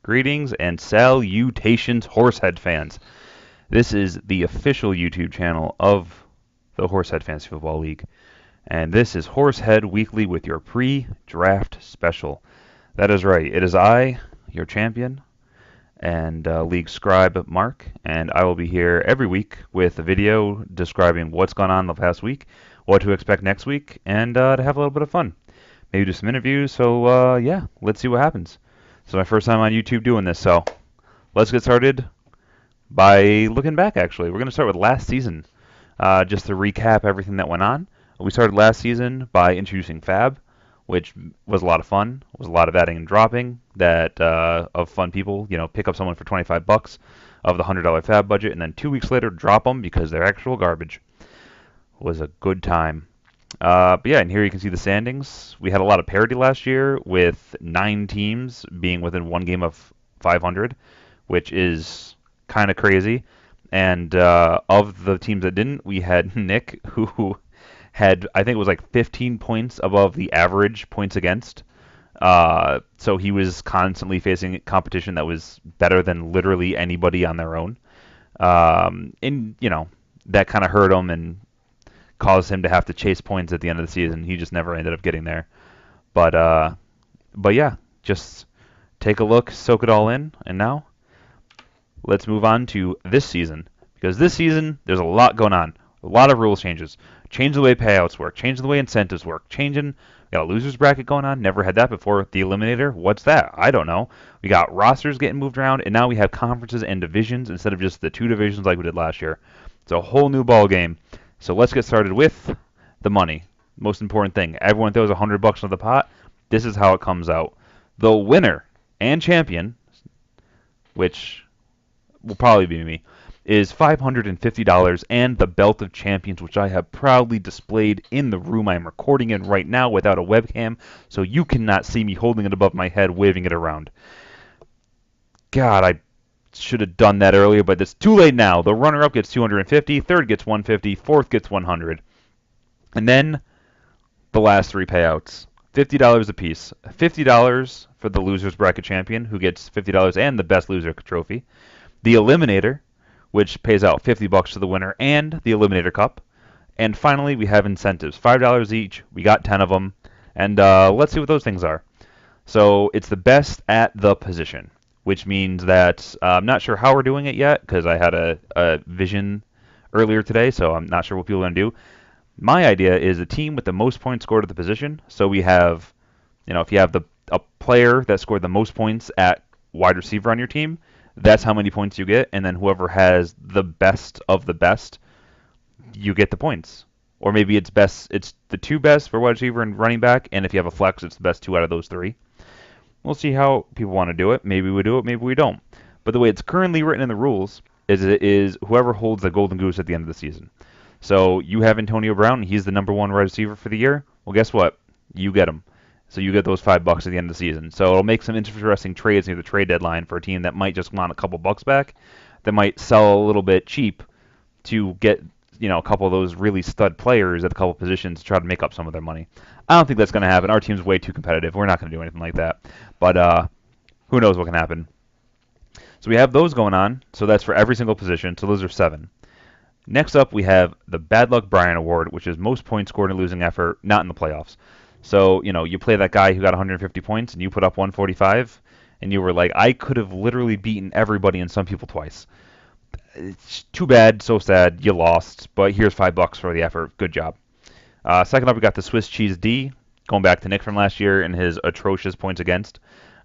Greetings and salutations, Horsehead fans. This is the official YouTube channel of the Horsehead Fantasy Football League, and this is Horsehead Weekly with your pre-draft special. That is right, it is I, your champion, and league scribe Mark, and I will be here every week with a video describing what's gone on the past week, what to expect next week, and to have a little bit of fun. Maybe do some interviews, so yeah, let's see what happens. It's my first time on YouTube doing this, so let's get started by looking back, actually. We're going to start with last season, just to recap everything that went on. We started last season by introducing Fab, which was a lot of fun. It was a lot of adding and dropping that of fun people, pick up someone for 25 bucks of the $100 Fab budget, and then 2 weeks later drop them because they're actual garbage. It was a good time. But yeah, and here you can see the standings. We had a lot of parity last year with 9 teams being within one game of 500, which is kind of crazy. And of the teams that didn't, we had Nick, who had, I think it was like 15 points above the average points against. So he was constantly facing competition that was better than literally anybody on their own. And, that kind of hurt him and caused him to have to chase points at the end of the season. He just never ended up getting there. But yeah, just take a look, soak it all in, and now let's move on to this season. Because this season, there's a lot going on. A lot of rules changes. Change the way payouts work. Change the way incentives work. We got a losers bracket going on. Never had that before. The Eliminator. What's that? I don't know. We got rosters getting moved around, and now we have conferences and divisions instead of just the 2 divisions like we did last year. It's a whole new ball game. So let's get started with the money. Most important thing. Everyone throws $100 into the pot. This is how it comes out. The winner and champion, which will probably be me, is $550, and the Belt of Champions, which I have proudly displayed in the room I am recording in right now without a webcam, so you cannot see me holding it above my head, waving it around. God, I should have done that earlier, but it's too late now. The runner-up gets 250, third gets 150, fourth gets 100. And then the last 3 payouts, $50 apiece. $50 for the losers bracket champion, who gets $50 and the best loser trophy. The Eliminator, which pays out $50 to the winner and the Eliminator Cup. And finally, we have incentives, $5 each. We got 10 of them, and let's see what those things are. So it's the best at the position, which means that I'm not sure how we're doing it yet because I had a vision earlier today, so I'm not sure what people are going to do. My idea is a team with the most points scored at the position. So we have, if you have a player that scored the most points at wide receiver on your team, that's how many points you get, and then whoever has the best of the best, you get the points. Or maybe it's the 2 best for wide receiver and running back, and if you have a flex, it's the best 2 out of those 3. We'll see how people want to do it. Maybe we do it, maybe we don't. But the way it's currently written in the rules is whoever holds the golden goose at the end of the season. So you have Antonio Brown, he's the number 1 wide receiver for the year. Well, guess what? You get him. So you get those $5 at the end of the season. So it'll make some interesting trades near the trade deadline for a team that might just want a couple bucks back, that might sell a little bit cheap to get a couple of those really stud players at a couple positions to try to make up some of their money. I don't think that's going to happen. Our team's way too competitive. We're not going to do anything like that. But who knows what can happen. So we have those going on. So that's for every single position. So those are 7. Next up, we have the Bad Luck Brian Award, which is most points scored in a losing effort, not in the playoffs. So, you play that guy who got 150 points and you put up 145, and you were like, I could have literally beaten everybody and some people twice. It's too bad, so sad, you lost, but here's $5 for the effort. Good job. Second up, we got the Swiss Cheese D, going back to Nick from last year and his atrocious points against.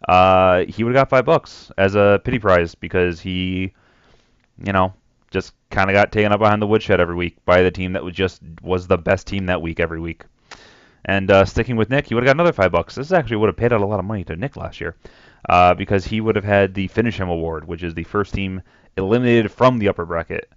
He would have got $5 as a pity prize because he, just kind of got taken up behind the woodshed every week by the team that was the best team that week every week. And sticking with Nick, he would have got another $5. This actually would have paid out a lot of money to Nick last year because he would have had the Finish Him Award, which is the first team eliminated from the upper bracket.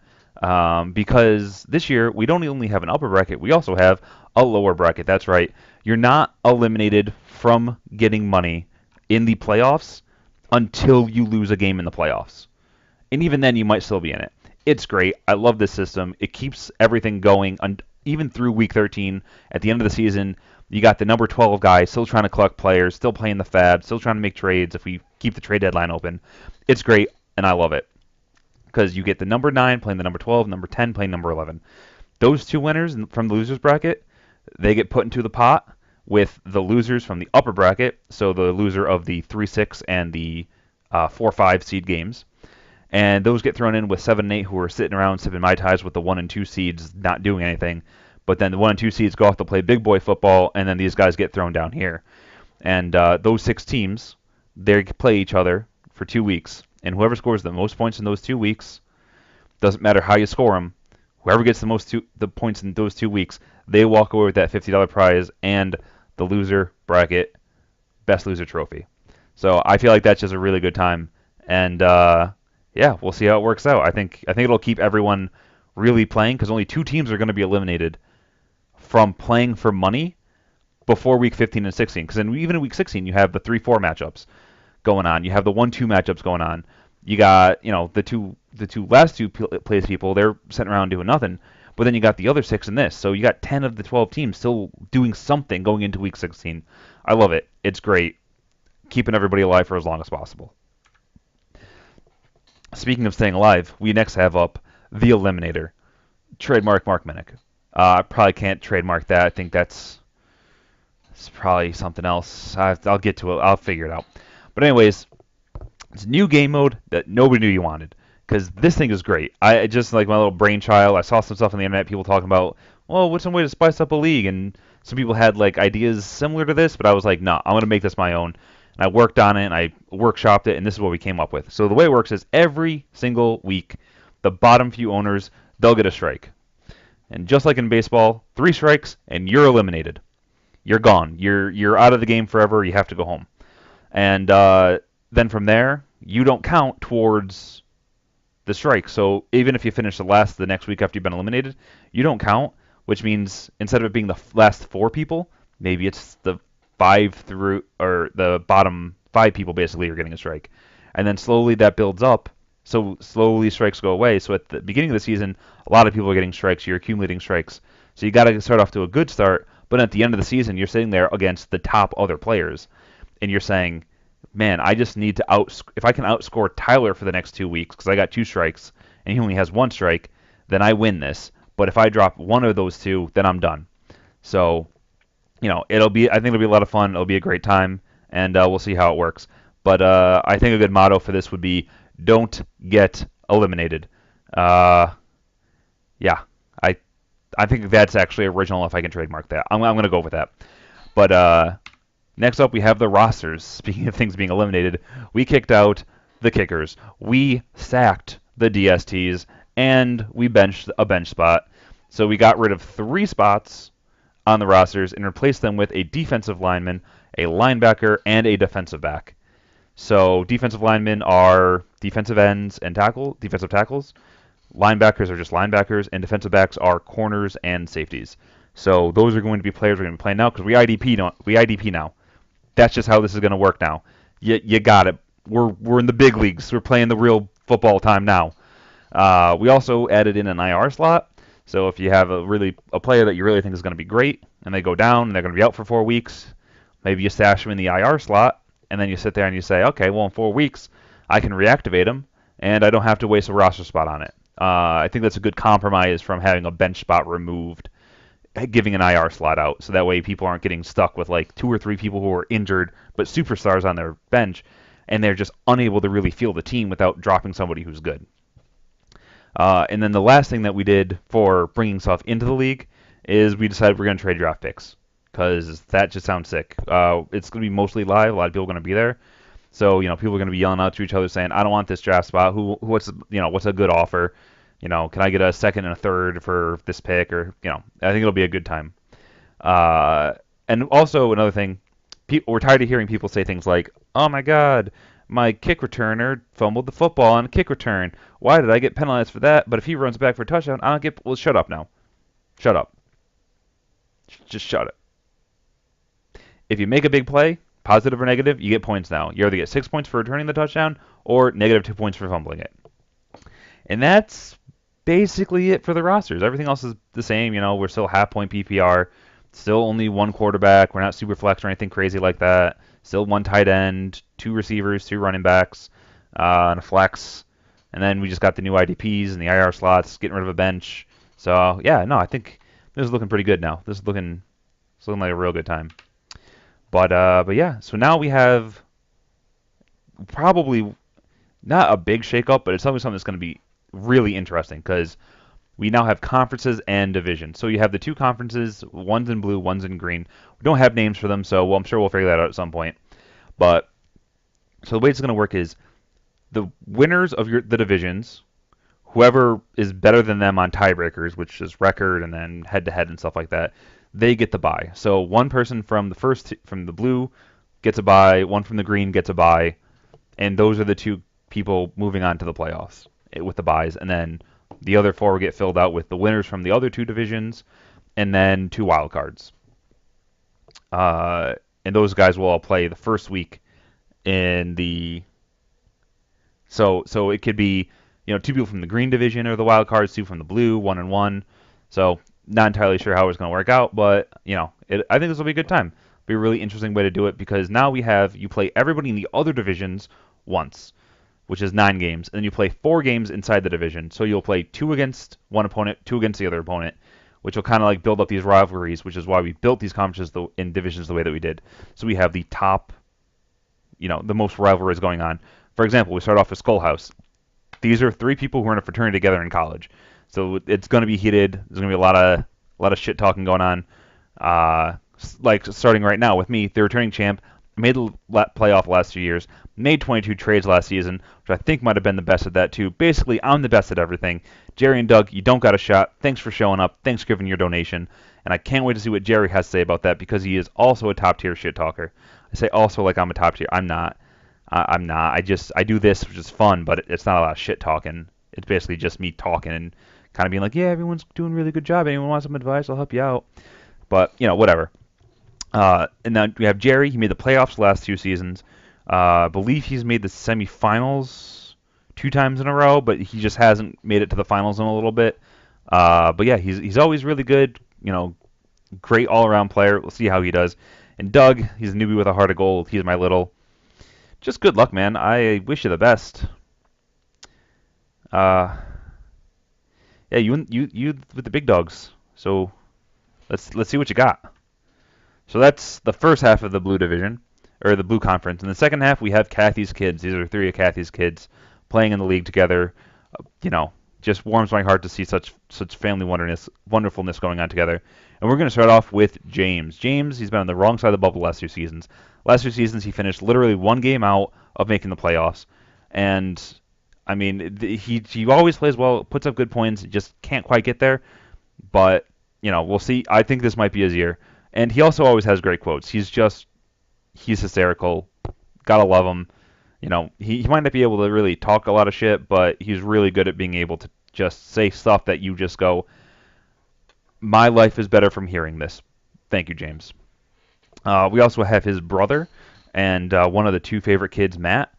Because this year, we don't only have an upper bracket, we also have a lower bracket. That's right. You're not eliminated from getting money in the playoffs until you lose a game in the playoffs. And even then, you might still be in it. It's great. I love this system. It keeps everything going even through week 13. At the end of the season, You got the number 12 guy still trying to collect players, still playing the fab, still trying to make trades if we keep the trade deadline open. It's great, and I love it. Because you get the number 9 playing the number 12, number 10 playing number 11. Those two winners from the losers bracket, they get put into the pot with the losers from the upper bracket, so the loser of the 3-6 and the 4-5 seed games. And those get thrown in with 7 and 8 who are sitting around sipping Mai Tais with the 1 and 2 seeds not doing anything. But then the 1 and 2 seeds go off to play big boy football, and then these guys get thrown down here. And those 6 teams, they play each other for 2 weeks. And whoever scores the most points in those 2 weeks, doesn't matter how you score them, whoever gets the points in those 2 weeks, they walk away with that $50 prize and the loser bracket best loser trophy. So I feel like that's just a really good time. And yeah, we'll see how it works out. I think it'll keep everyone really playing because only 2 teams are going to be eliminated from playing for money before week 15 and 16. Because even in week 16, you have the 3-4 matchups going on. You have the 1-2 matchups going on. You got the last two place people. They're sitting around doing nothing. But then you got the other 6 in this. So you got 10 of the 12 teams still doing something going into week 16. I love it. It's great. Keeping everybody alive for as long as possible. Speaking of staying alive, we next have up the Eliminator. Trademark Mark Minnick. I probably can't trademark that. I think it's probably something else. I'll get to it. I'll figure it out. But anyways, it's a new game mode that nobody knew you wanted. Because this thing is great. I just like my little brainchild. I saw some stuff on the internet, people talking about, well, what's some way to spice up a league? And some people had like ideas similar to this, but I was like, no, I'm going to make this my own. And I worked on it, and I workshopped it, and this is what we came up with. So the way it works is every single week, the bottom few owners, they'll get a strike. And just like in baseball, 3 strikes, and you're eliminated. You're gone. You're out of the game forever. You have to go home. And then from there, you don't count towards the strike. So even if you finish the next week after you've been eliminated, you don't count, which means instead of it being the last 4 people, maybe it's the 5 through, or the bottom 5 people basically are getting a strike. And then slowly that builds up. So slowly strikes go away. So at the beginning of the season, a lot of people are getting strikes. You're accumulating strikes. So you got to start off to a good start. But at the end of the season, you're sitting there against the top other players. And you're saying, man, I just need to if I can outscore Tyler for the next 2 weeks because I got 2 strikes and he only has 1 strike, then I win this. But if I drop one of those 2, then I'm done. So, I think it'll be a lot of fun. It'll be a great time, and we'll see how it works. But I think a good motto for this would be, don't get eliminated. Yeah, I think that's actually original if I can trademark that. I'm going to go with that. But next up, we have the rosters. Speaking of things being eliminated, we kicked out the kickers. We sacked the DSTs, and we benched a bench spot. So we got rid of 3 spots on the rosters and replaced them with a defensive lineman, a linebacker, and a defensive back. So defensive linemen are defensive ends and defensive tackles. Linebackers are just linebackers, and defensive backs are corners and safeties. So those are going to be players we're going to be playing now because we IDP now. That's just how this is going to work now. You got it. We're in the big leagues. We're playing the real football time now. We also added in an IR slot. So if you have a player that you really think is going to be great, and they go down and they're going to be out for 4 weeks, maybe you stash them in the IR slot, and then you sit there and you say, okay, well in 4 weeks I can reactivate them, and I don't have to waste a roster spot on it. I think that's a good compromise from having a bench spot removed, giving an IR slot out, so that way people aren't getting stuck with like 2 or 3 people who are injured but superstars on their bench, and they're just unable to really feel the team without dropping somebody who's good. And then the last thing that we did for bringing stuff into the league is we decided we're going to trade draft picks because that just sounds sick. It's going to be mostly live. A lot of people are going to be there. So, people are going to be yelling out to each other saying, I don't want this draft spot. What's a good offer? Can I get a second and a third for this pick? Or, I think it'll be a good time. And also another thing, we're tired of hearing people say things like, oh my God, my kick returner fumbled the football on a kick return. Why did I get penalized for that? But if he runs back for a touchdown, I don't get... Well, shut up now. Shut up. Just shut it. If you make a big play, positive or negative, you get points now. You either get 6 points for returning the touchdown or negative 2 points for fumbling it. And that's basically it for the rosters. Everything else is the same. We're still half-point PPR. Still only one quarterback. We're not super flex or anything crazy like that. Still one tight end, two receivers, two running backs, and a flex. And then we just got the new IDPs and the IR slots, getting rid of a bench. So yeah, no, I think this is looking pretty good now. It's looking like a real good time. But yeah, so now we have probably not a big shakeup, but it's something that's going to be really interesting because we now have conferences and divisions. So you have the two conferences, one's in blue, one's in green. We don't have names for them, so I'm sure we'll figure that out at some point. But so the way it's going to work is the winners of the divisions, whoever is better than them on tiebreakers, which is record and then head-to-head and stuff like that, they get the bye. So one person from from the blue gets a bye, one from the green gets a bye, and those are the two people moving on to the playoffs with the byes. And then the other four will get filled out with the winners from the other two divisions, and then two wild cards. And those guys will all play the first week in the. So it could be two people from the green division or the wild cards, two from the blue, 1-1. So not entirely sure how it's going to work out, but I think this will be a good time. Be a really interesting way to do it because now you play everybody in the other divisions once, which is 9 games, and then you play 4 games inside the division. So you'll play 2 against one opponent, 2 against the other opponent, which will kind of like build up these rivalries, which is why we built these conferences in divisions the way that we did. So we have the top, the most rivalries going on. For example, we start off with Skullhouse. These are 3 people who are in a fraternity together in college. So it's going to be heated. There's going to be a lot of shit talking going on. Like starting right now with me, the returning champ, made the playoff last 2 years, made 22 trades last season, which I think might have been the best at that too. Basically, I'm the best at everything. Jerry and Doug, you don't got a shot. Thanks for showing up. Thanks for giving your donation. And I can't wait to see what Jerry has to say about that because he is also a top tier shit talker. I say also like I'm a top tier. I'm not. I'm not. I do this, which is fun, but it's not a lot of shit talking. It's basically just me talking and kind of being like, yeah, everyone's doing a really good job. Anyone wants some advice, I'll help you out. But, whatever. And then we have Jerry. He made the playoffs the last 2 seasons. I believe he's made the semifinals 2 times in a row, but he just hasn't made it to the finals in a little bit. But yeah, he's always really good. Great all-around player. We'll see how he does. And Doug, he's a newbie with a heart of gold. He's my little. Just good luck, man. I wish you the best. Yeah, you with the big dogs. So let's see what you got. So that's the first half of the blue division, or the blue conference. In the second half, we have Kathy's kids. These are 3 of Kathy's kids playing in the league together. Just warms my heart to see such family wonderfulness going on together. And we're going to start off with James. James, he's been on the wrong side of the bubble the last 2 seasons. Last 2 seasons, he finished literally 1 game out of making the playoffs. And, I mean, he always plays well, puts up good points, just can't quite get there. But, we'll see. I think this might be his year. And he also always has great quotes. He's hysterical. Gotta love him. He might not be able to really talk a lot of shit, but he's really good at being able to just say stuff that you just go, my life is better from hearing this. Thank you, James. We also have his brother and one of the 2 favorite kids, Matt,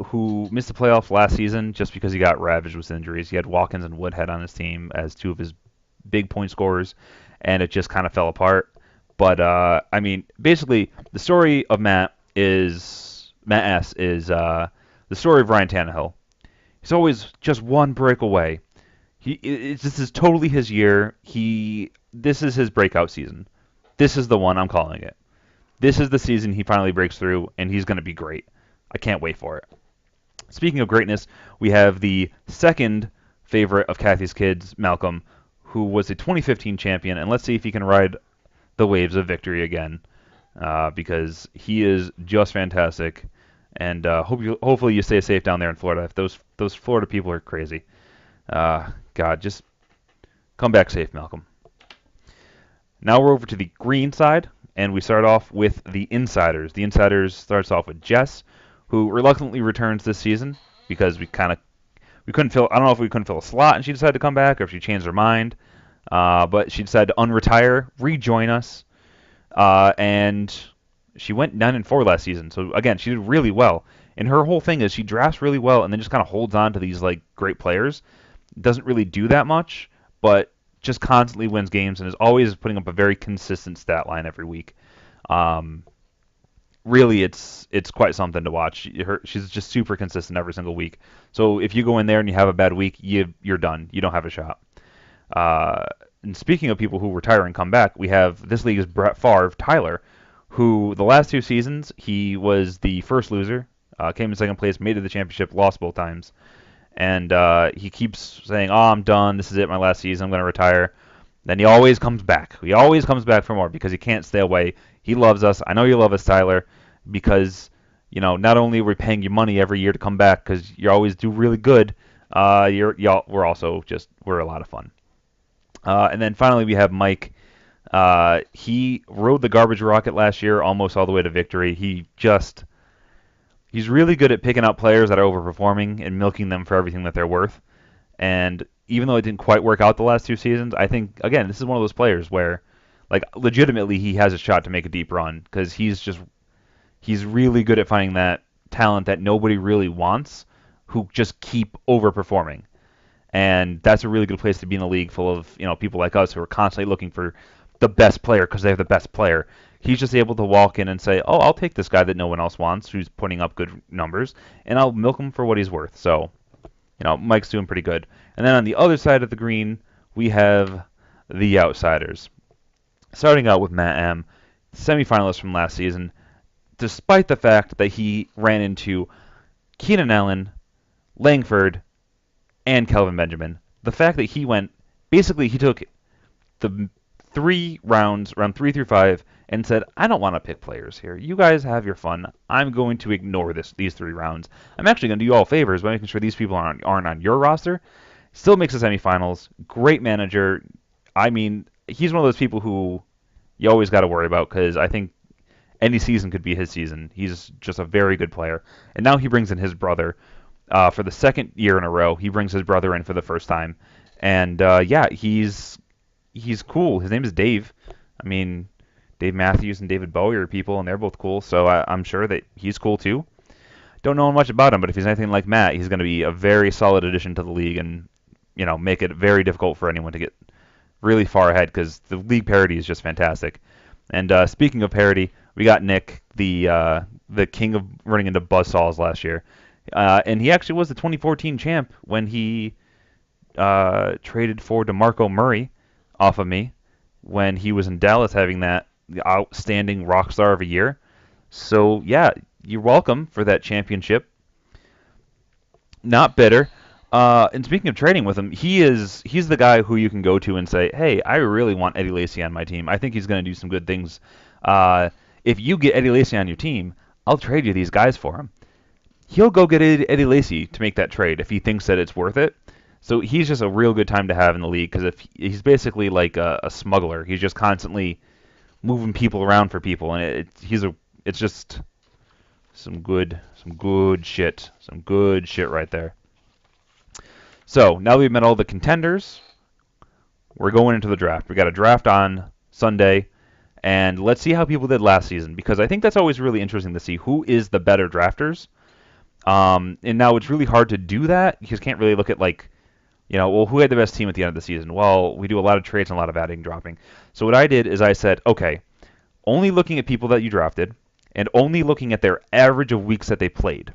who missed the playoffs last season just because he got ravaged with injuries. He had Watkins and Woodhead on his team as 2 of his big point scorers, and it just kind of fell apart. But, I mean, basically, the story of Matt S. is the story of Ryan Tannehill. He's always just one break away. This is totally his year. This is his breakout season. This is the one, I'm calling it. This is the season he finally breaks through, and he's going to be great. I can't wait for it. Speaking of greatness, we have the second favorite of Kathy's kids, Malcolm, who was a 2015 champion, and let's see if he can ride the waves of victory again, because he is just fantastic, and hopefully you stay safe down there in Florida. If those Florida people are crazy. God, just come back safe, Malcolm. Now we're over to the green side, and we start off with the Insiders. The Insiders starts off with Jess, who reluctantly returns this season because we couldn't fill. I don't know if we couldn't fill a slot, and she decided to come back, or if she changed her mind. But she decided to unretire, rejoin us, and she went 9-4 last season. So again, she did really well. And her whole thing is she drafts really well, and then just kind of holds on to these like great players. Doesn't really do that much, but just constantly wins games and is always putting up a very consistent stat line every week. Um, Really, it's quite something to watch. She's just super consistent every single week. So if you go in there and you have a bad week, you're done. You don't have a shot. Uh, and speaking of people who retire and come back, we have this league is Brett Favre, Tyler, who the last 2 seasons he was the first loser, came in second place, made it to the championship, lost both times, and he keeps saying, "Oh, I'm done. This is it, my last season. I'm going to retire." Then he always comes back. He always comes back for more because he can't stay away. He loves us. I know you love us, Tyler, because not only are we paying you money every year to come back because you always do really good. We're also we're a lot of fun. And then finally we have Mike. He rode the garbage rocket last year almost all the way to victory. He's really good at picking out players that are overperforming and milking them for everything that they're worth. And even though it didn't quite work out the last 2 seasons, I think again this is one of those players where, like, legitimately he has a shot to make a deep run because he's really good at finding that talent that nobody really wants, who just keep overperforming. And that's a really good place to be in a league full of people like us who are constantly looking for the best player because they have the best player. He's just able to walk in and say, "Oh, I'll take this guy that no one else wants, who's putting up good numbers, and I'll milk him for what he's worth." So, Mike's doing pretty good. And then on the other side of the green, we have the outsiders. Starting out with Matt M., semifinalist from last season, despite the fact that he ran into Keenan Allen, Langford, and Kelvin Benjamin. The fact that he took the 3 rounds, round 3 through 5, and said, "I don't want to pick players here. You guys have your fun. I'm going to ignore these 3 rounds. I'm actually going to do you all favors by making sure these people aren't on your roster." Still makes the semifinals. Great manager. I mean, he's one of those people who you always got to worry about because I think any season could be his season. He's just a very good player. And now he brings in his brother for the second year in a row. He brings his brother in for the first time. And yeah, he's cool. His name is Dave. I mean, Dave Matthews and David Bowie are people, and they're both cool. So I'm sure that he's cool too. Don't know much about him, but if he's anything like Matt, he's going to be a very solid addition to the league and make it very difficult for anyone to get really far ahead because the league parity is just fantastic. And speaking of parity, we got Nick, the king of running into buzzsaws last year. And he actually was the 2014 champ when he traded for DeMarco Murray off of me when he was in Dallas having that outstanding rock star of a year. So, yeah, you're welcome for that championship. Not bitter. And speaking of trading with him, he's the guy who you can go to and say, "Hey, I really want Eddie Lacy on my team. I think he's going to do some good things. If you get Eddie Lacy on your team, I'll trade you these guys for him." He'll go get Eddie Lacy to make that trade if he thinks that it's worth it. So he's just a real good time to have in the league because if he's basically like a smuggler. He's just constantly moving people around for people, and it's just some good shit right there. So now that we've met all the contenders, we're going into the draft. We got a draft on Sunday, and let's see how people did last season because I think that's always really interesting to see who is the better drafters. And now it's really hard to do that. You just can't really look at who had the best team at the end of the season? Well, we do a lot of trades and a lot of adding and dropping. So what I did is I said, okay, only looking at people that you drafted and only looking at their average of weeks that they played.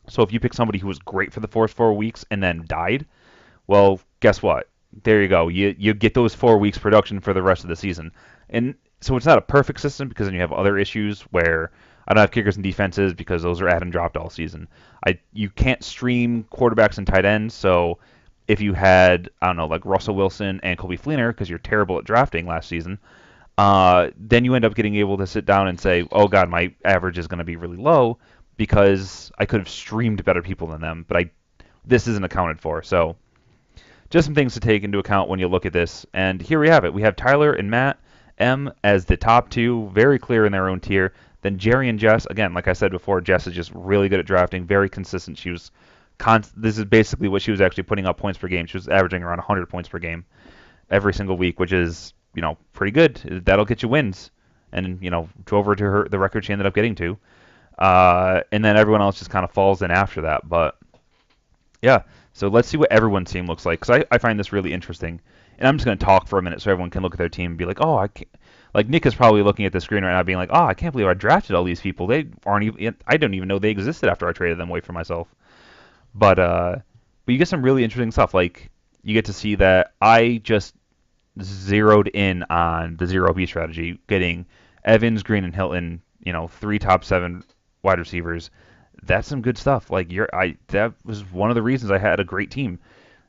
So if you pick somebody who was great for the first 4 weeks and then died, well, guess what? There you go. You get those 4 weeks production for the rest of the season. And so it's not a perfect system because then you have other issues where I don't have kickers and defenses because those are add and dropped all season. You can't stream quarterbacks and tight ends, so if you had, I don't know, like Russell Wilson and Coby Fleener because you're terrible at drafting last season, then you end up getting able to sit down and say, oh God, my average is going to be really low because I could have streamed better people than them, but this isn't accounted for. So just some things to take into account when you look at this. And here we have it. We have Tyler and Matt M as the top two, very clear in their own tier. Then Jerry and Jess, again, like I said before, Jess is just really good at drafting, very consistent. This is basically what she was actually putting up points per game. She was averaging around 100 points per game every single week, which is, pretty good. That'll get you wins. And, drove her to the record she ended up getting to. And then everyone else just kind of falls in after that. But, yeah, So let's see what everyone's team looks like, because I find this really interesting. And I'm just going to talk for a minute so everyone can look at their team and be like, oh, I can't. Like Nick is probably looking at the screen right now being like, oh, I can't believe I drafted all these people. They aren't even, I don't even know they existed after I traded them away for myself. But you get some really interesting stuff. Like you get to see that I just zeroed in on the 0B strategy, getting Evans, Green, and Hilton, 3 top 7 wide receivers. That's some good stuff. Like that was one of the reasons I had a great team,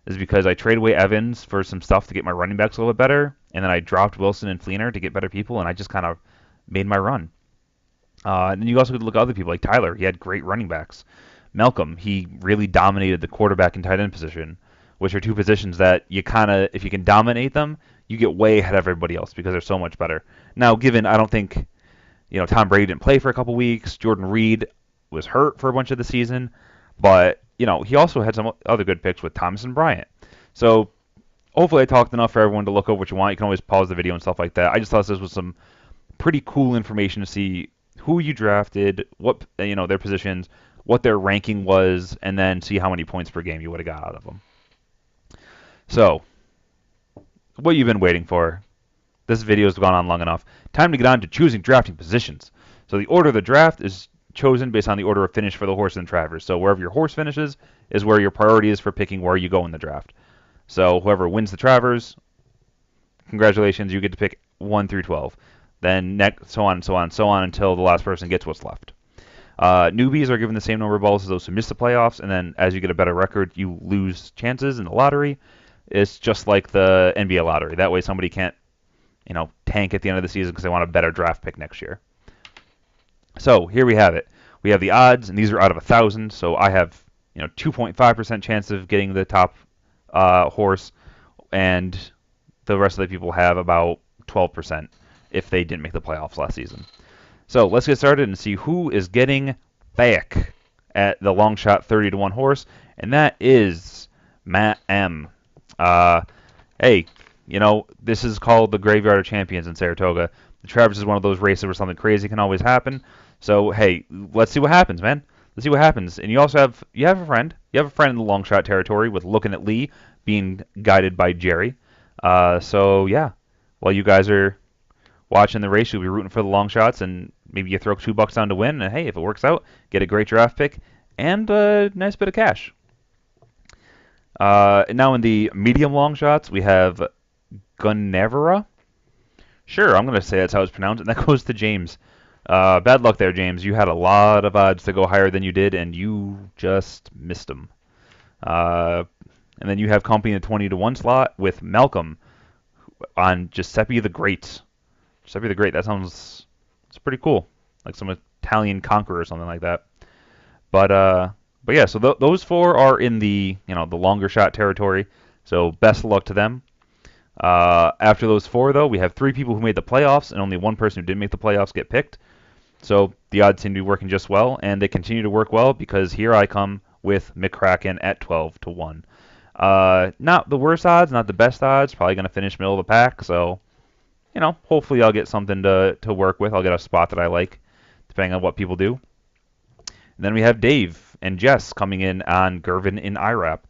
is because I traded away Evans for some stuff to get my running backs a little bit better, and then I dropped Wilson and Fleener to get better people, and I just kind of made my run. And then you also could look at other people like Tyler. He had great running backs. Malcolm, he really dominated the quarterback and tight end position, which are two positions that you kind of, if you can dominate them, you get way ahead of everybody else because they're so much better. Now, given I don't think, Tom Brady didn't play for a couple weeks, Jordan Reed was hurt for a bunch of the season, but he also had some other good picks with Thomas and Bryant. So hopefully I talked enough for everyone to look over what you want. You can always pause the video and stuff like that. I just thought this was some pretty cool information to see who you drafted, what their positions, what their ranking was, and then see how many points per game you would have got out of them. So, what you've been waiting for. This video has gone on long enough. Time to get on to choosing drafting positions. So the order of the draft is chosen based on the order of finish for the horse and Travers. So wherever your horse finishes is where your priority is for picking where you go in the draft. So whoever wins the Travers, congratulations, you get to pick 1 through 12. Then next, so on, so on, so on until the last person gets what's left. Newbies are given the same number of balls as those who miss the playoffs, and then as you get a better record, you lose chances in the lottery. It's just like the NBA lottery. That way somebody can't, tank at the end of the season because they want a better draft pick next year. So here we have it. We have the odds, and these are out of 1,000. So I have 2.5% chance of getting the top horse, and the rest of the people have about 12% if they didn't make the playoffs last season. So let's get started and see who is getting back at the long shot 30-1 horse, and that is Matt M. Hey, this is called the Graveyard of Champions in Saratoga. The Travers is one of those races where something crazy can always happen. So hey, let's see what happens, man. Let's see what happens. And you also have a friend. You have a friend in the long shot territory with Looking at Lee being guided by Jerry. So yeah, while you guys are watching the race, you'll be rooting for the long shots, and maybe you throw $2 down to win. And hey, if it works out, get a great draft pick and a nice bit of cash. Now in the medium long shots, we have Gunnevera. Sure, I'm going to say that's how it's pronounced, and that goes to James. Bad luck there, James. You had a lot of odds to go higher than you did, and you just missed them. And then you have company in the 20-1 slot with Malcolm on Giuseppe the Great. Giuseppe the Great, it's pretty cool. Like some Italian conqueror or something like that. But yeah, so those four are in the the longer shot territory. So best of luck to them. After those four, though, we have 3 people who made the playoffs, and only 1 person who didn't make the playoffs get picked. So the odds seem to be working just well, and they continue to work well because here I come with McCracken at 12-1. Not the worst odds, not the best odds. Probably going to finish middle of the pack. So, hopefully I'll get something to work with. I'll get a spot that I like, depending on what people do. And then we have Dave and Jess coming in on Gervin in IRAP.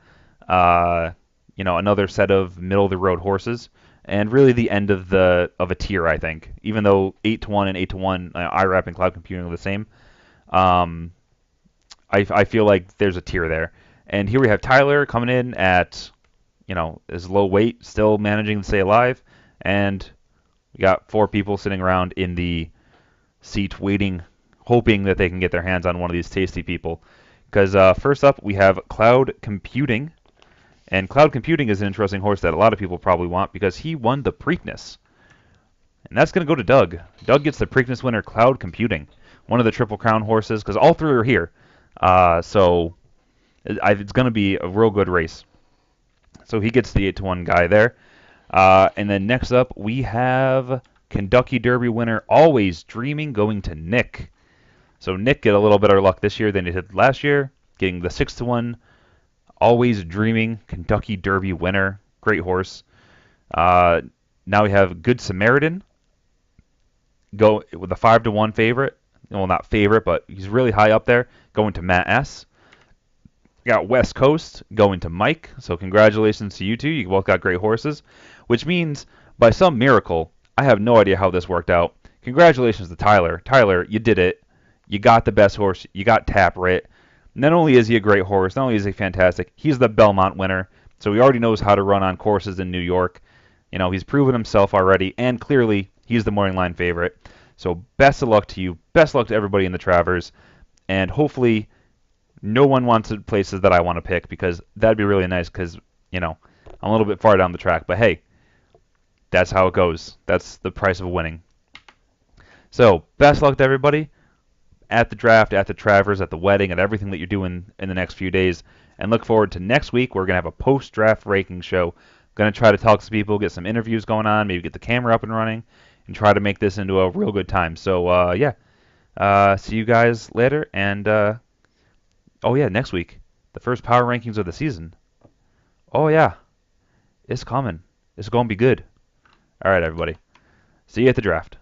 Another set of middle-of-the-road horses, and really the end of a tier, I think. Even though 8-1 and 8-1, IRAP and cloud computing are the same, I feel like there's a tier there. And here we have Tyler coming in at, his low weight, still managing to stay alive, and we got 4 people sitting around in the seat waiting, hoping that they can get their hands on one of these tasty people. Because first up, we have cloud computing. And Cloud Computing is an interesting horse that a lot of people probably want because he won the Preakness. And that's going to go to Doug. Doug gets the Preakness winner, Cloud Computing. One of the Triple Crown horses, because all 3 are here. So it's going to be a real good race. So he gets the 8-1 guy there. And then next up, we have Kentucky Derby winner, Always Dreaming, going to Nick. So Nick get a little better luck this year than he did last year, getting the 6-1 Always Dreaming Kentucky Derby winner. Great horse. Now we have Good Samaritan. Go with a 5-1 favorite. Well, not favorite, but he's really high up there. Going to Matt S. We got West Coast going to Mike. So congratulations to you two. You both got great horses, which means by some miracle, I have no idea how this worked out. Congratulations to Tyler. Tyler, you did it. You got the best horse. You got Tapwrit. Not only is he a great horse, not only is he fantastic, he's the Belmont winner. So he already knows how to run on courses in New York. You know, he's proven himself already, and clearly he's the morning line favorite. So best of luck to you. Best of luck to everybody in the Travers. And hopefully no one wants the places that I want to pick, because that'd be really nice because, you know, I'm a little bit far down the track. But hey, that's how it goes. That's the price of winning. So best luck to everybody at the draft, at the Travers, at the wedding, at everything that you're doing in the next few days. And look forward to next week. We're going to have a post-draft ranking show. Going to try to talk to people, get some interviews going on, maybe get the camera up and running, and try to make this into a real good time. So, yeah. See you guys later. And, oh, yeah, next week, the first power rankings of the season. Oh, yeah. It's coming. It's going to be good. All right, everybody. See you at the draft.